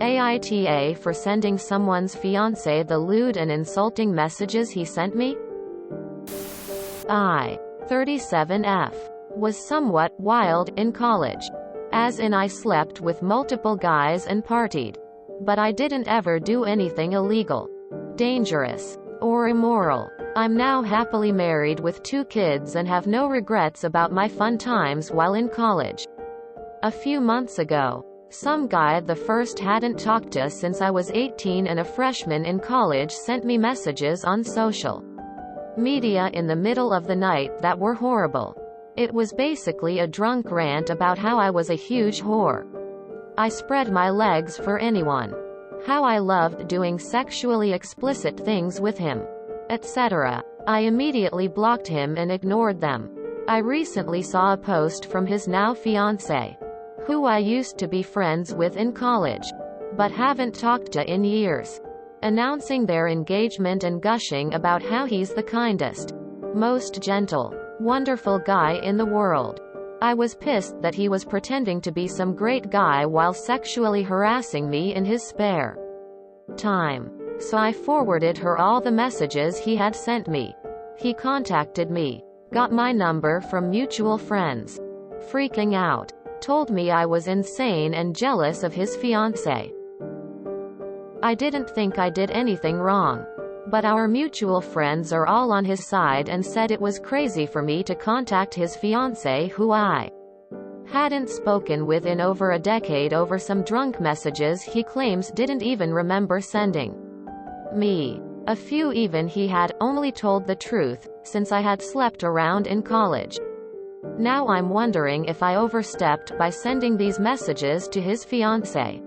AITA for sending someone's fiancé the lewd and insulting messages he sent me? I, 37F, was somewhat wild in college. As in, I slept with multiple guys and partied. But I didn't ever do anything illegal, dangerous, or immoral. I'm now happily married with 2 kids and have no regrets about my fun times while in college. A few months ago, some guy the first hadn't talked to since I was 18 and a freshman in college sent me messages on social media in the middle of the night that were horrible. It was basically a drunk rant about how I was a huge whore. I spread my legs for anyone. How I loved doing sexually explicit things with him, etc. I immediately blocked him and ignored them. I recently saw a post from his now fiancé, who I used to be friends with in college, but haven't talked to in years, announcing their engagement and gushing about how he's the kindest, most gentle, wonderful guy in the world. I was pissed that he was pretending to be some great guy while sexually harassing me in his spare time. So I forwarded her all the messages he had sent me. He contacted me, got my number from mutual friends, freaking out, told me I was insane and jealous of his fiancé. I didn't think I did anything wrong, but our mutual friends are all on his side and said it was crazy for me to contact his fiancé, who I hadn't spoken with in over a decade, over some drunk messages he claims didn't even remember sending me. A few even he had only told the truth, since I had slept around in college. Now I'm wondering if I overstepped by sending these messages to his fiancé.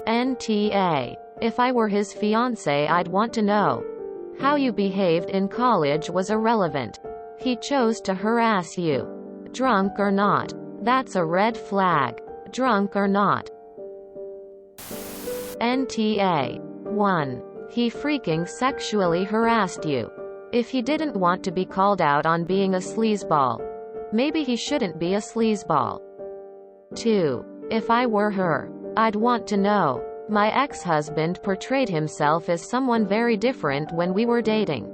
NTA. If I were his fiancé, I'd want to know. How you behaved in college was irrelevant. He chose to harass you. Drunk or not. That's a red flag. Drunk or not. NTA. 1. He freaking sexually harassed you. If he didn't want to be called out on being a sleazeball, maybe he shouldn't be a sleazeball. 2. If I were her, I'd want to know. My ex-husband portrayed himself as someone very different when we were dating.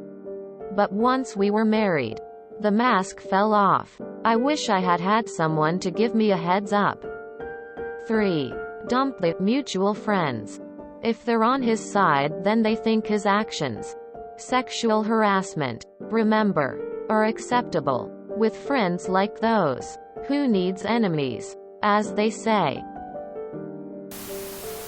But once we were married, the mask fell off. I wish I had had someone to give me a heads up. 3. Dump the mutual friends. If they're on his side, then they think his actions, sexual harassment, remember, are acceptable. With friends like those, who needs enemies, as they say.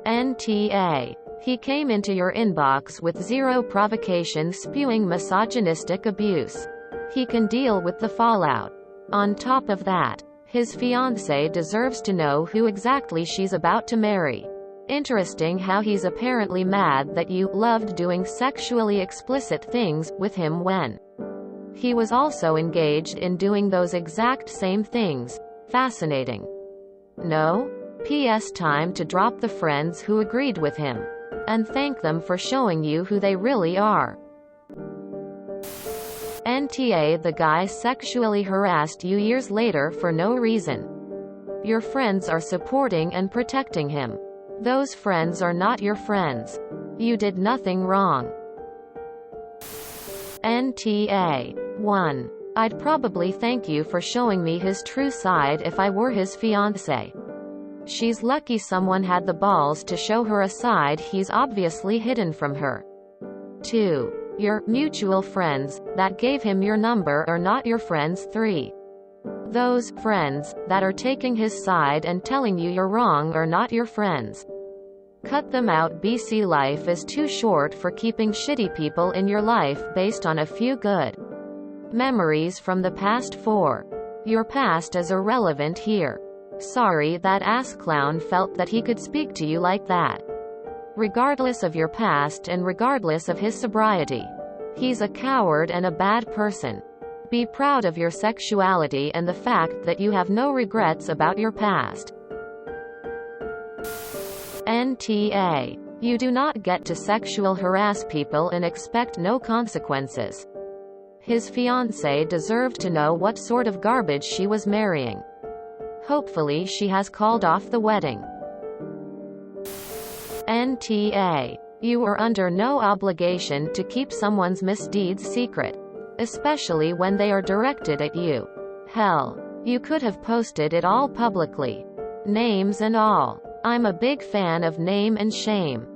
NTA. He came into your inbox with zero provocation, spewing misogynistic abuse. He can deal with the fallout. On top of that, his fiancée deserves to know who exactly she's about to marry. Interesting how he's apparently mad that you loved doing sexually explicit things with him when he was also engaged in doing those exact same things. Fascinating. No? P.S. Time to drop the friends who agreed with him, and thank them for showing you who they really are. NTA. The guy sexually harassed you years later for no reason. Your friends are supporting and protecting him. Those friends are not your friends. You did nothing wrong. NTA. 1. I'd probably thank you for showing me his true side if I were his fiancé. She's lucky someone had the balls to show her a side he's obviously hidden from her. 2. Your mutual friends that gave him your number are not your friends. 3. Those friends that are taking his side and telling you you're wrong are not your friends. Cut them out. BC. Life is too short for keeping shitty people in your life based on a few good memories from the past. 4. Your past is irrelevant here. Sorry that ass clown felt that he could speak to you like that. Regardless of your past and regardless of his sobriety, he's a coward and a bad person. Be proud of your sexuality and the fact that you have no regrets about your past. NTA. You do not get to sexual harass people and expect no consequences. His fiancée deserved to know what sort of garbage she was marrying. Hopefully she has called off the wedding. NTA. You are under no obligation to keep someone's misdeeds secret, especially when they are directed at you. Hell, you could have posted it all publicly. Names and all. I'm a big fan of name and shame.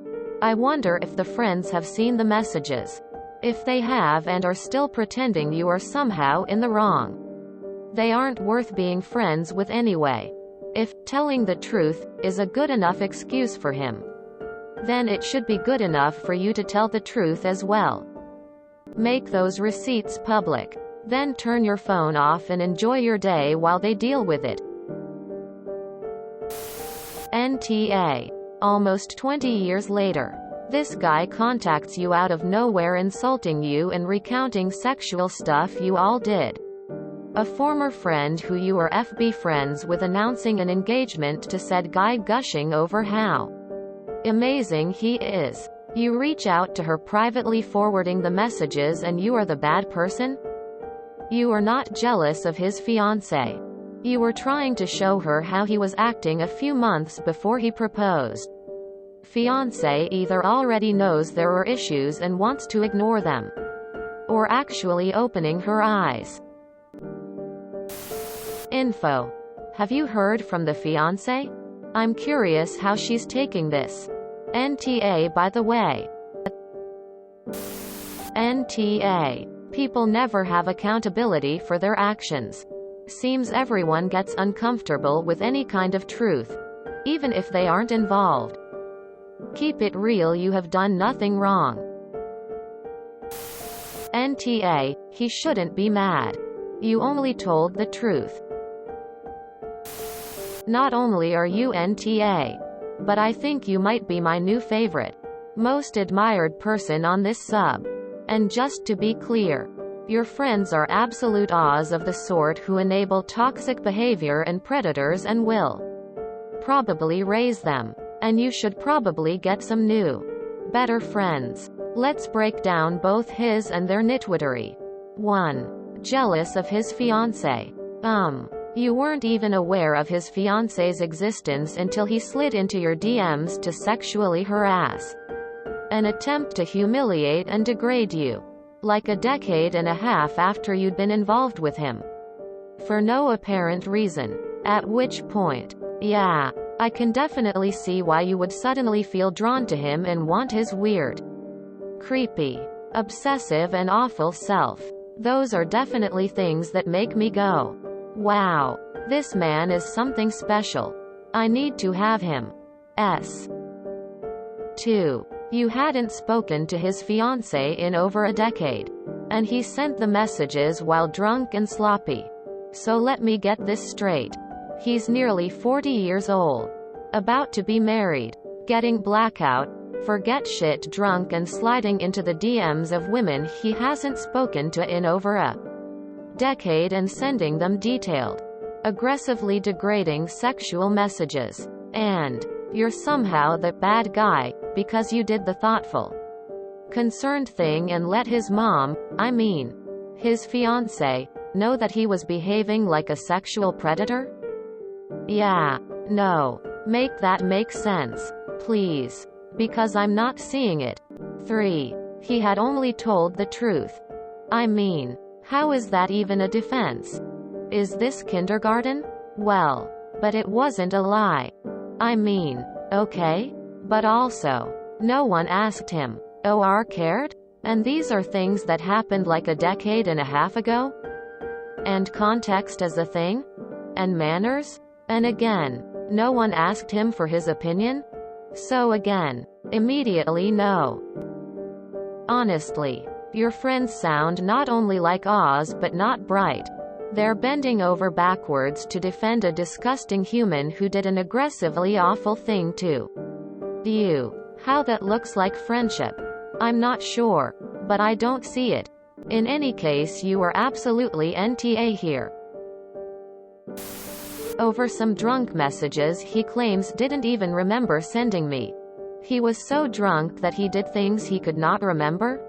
I wonder if the friends have seen the messages. If they have and are still pretending you are somehow in the wrong, they aren't worth being friends with anyway. If telling the truth is a good enough excuse for him, then it should be good enough for you to tell the truth as well. Make those receipts public. Then turn your phone off and enjoy your day while they deal with it. NTA. Almost 20 years later. This guy contacts you out of nowhere insulting you and recounting sexual stuff you all did. A former friend who you were FB friends with announcing an engagement to said guy gushing over how amazing he is. You reach out to her privately forwarding the messages and you are the bad person? You are not jealous of his fiancé. You were trying to show her how he was acting a few months before he proposed. Fiancé either already knows there are issues and wants to ignore them, or actually opening her eyes. Info. Have you heard from the fiancé? I'm curious how she's taking this. NTA by the way. NTA. People never have accountability for their actions. Seems everyone gets uncomfortable with any kind of truth, even if they aren't involved. Keep it real, you have done nothing wrong. NTA. He shouldn't be mad. You only told the truth. Not only are you NTA, but I think you might be my new favorite, most admired person on this sub. And just to be clear, your friends are absolute Oz of the sort who enable toxic behavior and predators and will probably raise them. And you should probably get some new, better friends. Let's break down both his and their nitwittery. 1. Jealous of his fiancé. You weren't even aware of his fiancé's existence until he slid into your DMs to sexually harass. An attempt to humiliate and degrade you. Like a decade and a half after you'd been involved with him. For no apparent reason. At which point, yeah, I can definitely see why you would suddenly feel drawn to him and want his weird, creepy, obsessive and awful self. Those are definitely things that make me go, wow, this man is something special. I need to have him. 2. You hadn't spoken to his fiancé in over a decade, and he sent the messages while drunk and sloppy. So let me get this straight. He's nearly 40 years old, about to be married, getting blackout, forget shit drunk and sliding into the DMs of women he hasn't spoken to in over a decade and sending them detailed, aggressively degrading sexual messages. And you're somehow the bad guy, because you did the thoughtful, concerned thing and let his mom, his fiancé, know that he was behaving like a sexual predator? Yeah. No. Make that make sense, please. Because I'm not seeing it. 3. He had only told the truth. How is that even a defense? Is this kindergarten? Well, but it wasn't a lie. Okay? But also, no one asked him, or cared? And these are things that happened like a decade and a half ago? And context is a thing? And manners? And again, no one asked him for his opinion? So again, immediately no. Honestly, your friends sound not only like Oz but not bright. They're bending over backwards to defend a disgusting human who did an aggressively awful thing to you. How that looks like friendship, I'm not sure, but I don't see it. In any case, you are absolutely NTA here. Over some drunk messages he claims didn't even remember sending me. He was so drunk that he did things he could not remember?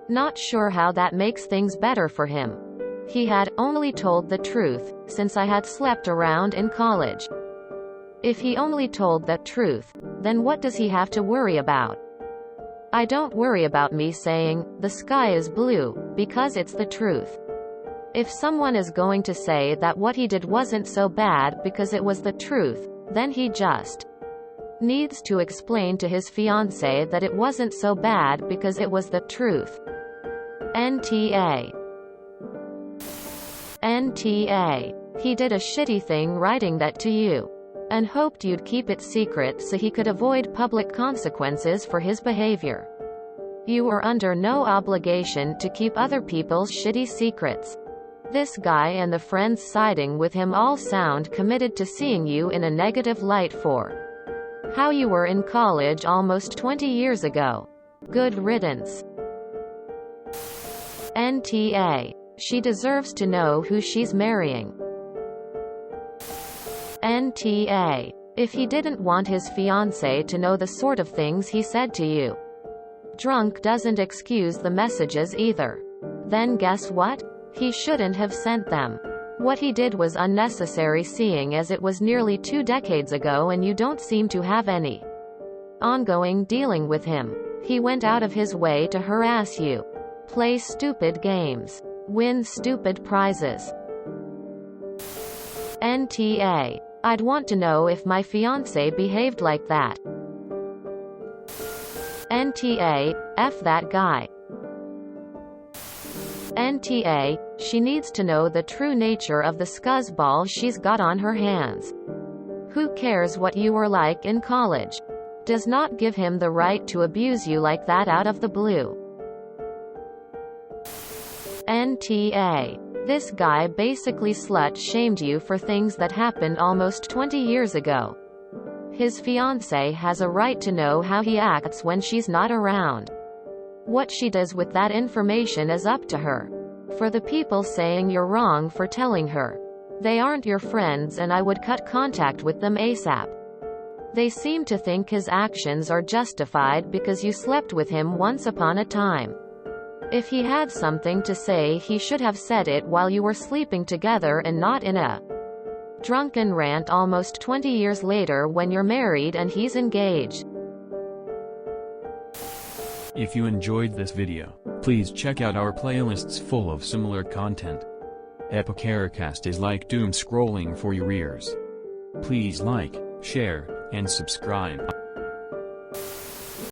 Not sure how that makes things better for him. He had only told the truth, since I had slept around in college. If he only told the truth, then what does he have to worry about? I don't worry about me saying, the sky is blue, because it's the truth. If someone is going to say that what he did wasn't so bad because it was the truth, then he just needs to explain to his fiancé that it wasn't so bad because it was the truth. NTA. NTA. He did a shitty thing writing that to you, and hoped you'd keep it secret so he could avoid public consequences for his behavior. You were under no obligation to keep other people's shitty secrets. This guy and the friends siding with him all sound committed to seeing you in a negative light for how you were in college almost 20 years ago. Good riddance. NTA. She deserves to know who she's marrying. NTA. If he didn't want his fiancé to know the sort of things he said to you. Drunk doesn't excuse the messages either. Then guess what? He shouldn't have sent them. What he did was unnecessary, seeing as it was nearly 2 decades ago and you don't seem to have any ongoing dealing with him. He went out of his way to harass you, play stupid games, win stupid prizes. NTA. I'd want to know if my fiancé behaved like that. NTA. F that guy. NTA. She needs to know the true nature of the scuzzball she's got on her hands. Who cares what you were like in college? Does not give him the right to abuse you like that out of the blue. NTA. This guy basically slut-shamed you for things that happened almost 20 years ago. His fiancé has a right to know how he acts when she's not around. What she does with that information is up to her. For the people saying you're wrong for telling her, they aren't your friends and I would cut contact with them ASAP. They seem to think his actions are justified because you slept with him once upon a time. If he had something to say, he should have said it while you were sleeping together and not in a drunken rant almost 20 years later when you're married and he's engaged. If you enjoyed this video, please check out our playlists full of similar content. AmITheAsshole is like doom scrolling for your ears. Please like, share, and subscribe.